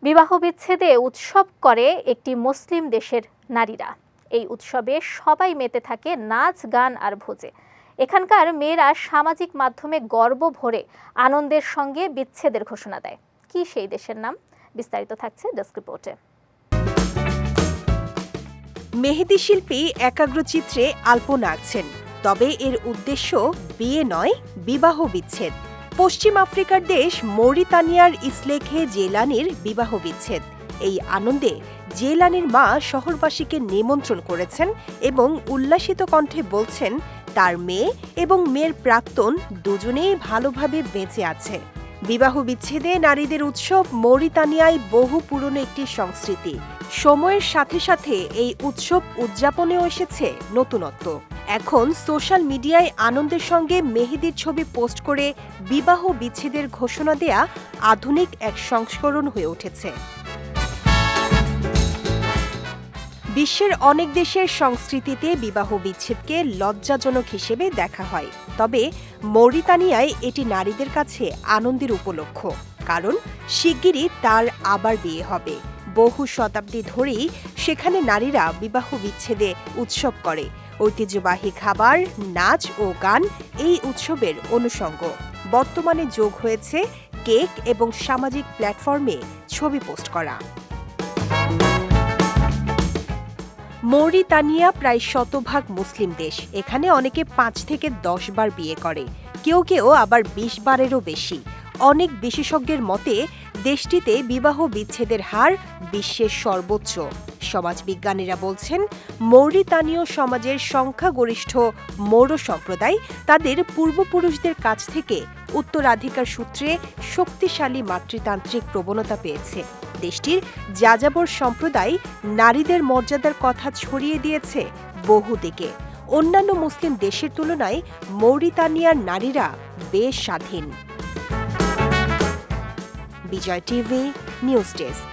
বিবাহ বিচ্ছেদে উৎসব করে একটি মুসলিম দেশের নারীরা। এই উৎসবে সবাই মেতে থাকে নাচ, গান আর ভোজে। এখানকার মেয়েরা সামাজিক মাধ্যমে গর্ব ভরে আনন্দের সঙ্গে বিচ্ছেদের ঘোষণা দেয়। কি সেই দেশের নাম? বিস্তারিত থাকছে ডেস্ক রিপোর্টে। মেহেদি শিল্পী একাগ্রচিত্রে আলপনা আঁকছেন, তবে এর উদ্দেশ্য বিয়ে নয়, বিবাহ বিচ্ছেদ। পশ্চিম আফ্রিকার দেশ মৌরিতানিয়ার ইসলেখে জেলানির বিবাহ বিচ্ছেদ। এই আনন্দে জেলানির মা শহরবাসীকে নিমন্ত্রণ করেছেন এবং উল্লাসিত কণ্ঠে বলছেন তার মেয়ে এবং মেয়ের প্রাক্তন দুজনেই ভালোভাবে বেঁচে আছে। বিবাহ বিচ্ছেদে নারীদের উৎসব মৌরিতানিয়ায় বহু পুরনো একটি সংস্কৃতি। সময়ের সাথে সাথে এই উৎসব উদযাপনেও এসেছে নতুনত্ব। এখন সোশ্যাল মিডিয়ায় আনন্দের সঙ্গে মেহেদির ছবি পোস্ট করে বিবাহ বিচ্ছেদের ঘোষণা দেয়া আধুনিক এক সংস্করণ হয়ে উঠেছে। বিশ্বের অনেক দেশের সংস্কৃতিতে বিবাহ বিচ্ছেদকে লজ্জাজনক হিসেবে দেখা হয়, তবে মৌরিতানিয়ায় এটি নারীদের কাছে আনন্দের উপলক্ষ, কারণ শিগগিরই তার আবার বিয়ে হবে। বহু শতাব্দী ধরেই সেখানে নারীরা বিবাহ বিচ্ছেদে উৎসব করে। ঐতিহ্যবাহী খাবার, নাচ ও গান এই উৎসবের অনুষঙ্গ। বর্তমানে যোগ হয়েছে কেক এবং সামাজিক প্ল্যাটফর্মে ছবি পোস্ট করা। মৌরিতানিয়া প্রায় শতভাগ মুসলিম দেশ। এখানে অনেকে 5 থেকে 10 বার বিয়ে করে, কেউ কেউ আবার 20 বারেরও বেশি। অনেক বিশেষজ্ঞের মতে দেশটিতে বিবাহ বিচ্ছেদের হার বিশ্বের সর্বোচ্চ। সমাজবিজ্ঞানীরা বলছেন মৌরিতানীয় সমাজের সংখ্যাগরিষ্ঠ মৌর সম্প্রদায় তাদের পূর্বপুরুষদের কাছ থেকে উত্তরাধিকার সূত্রে শক্তিশালী মাতৃতান্ত্রিক প্রবণতা পেয়েছে। দেশটির যাযাবর সম্প্রদায় নারীদের মর্যাদার কথা ছড়িয়ে দিয়েছে বহুদিকে। অন্যান্য মুসলিম দেশের তুলনায় মৌরিতানিয়ার নারীরা বেশ স্বাধীন। বিজয় টিভি নিউজ ডেস্ক।